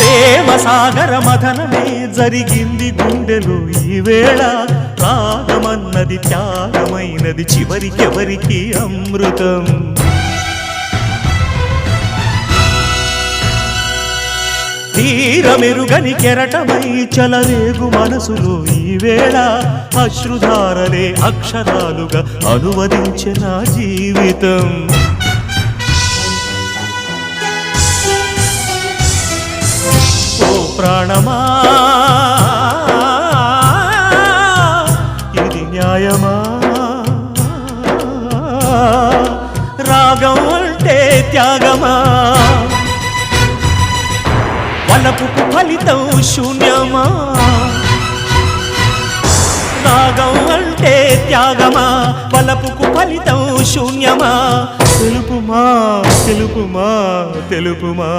ప్రేమ సాగర మథనమే జరిగింది గుండెలో ఈవేళ రాగమన్నది త్యాగమైనది చివరికెవరికి అమృతం తీరమెరుగని కెరటమై చలరేగు మనసులో ఈవేళ అశ్రుధారలే అక్షరాలుగా అనువదించిన జీవితం ఓ ప్రాణమా ఇది న్యాయమా రాగం అంటే త్యాగమా వలపుకు ఫలితం శూన్యమా రాగం అంటే త్యాగమా వలపుకు ఫలితం శూన్యమా తెలుపుమా తెలుపుమా తెలుపుమా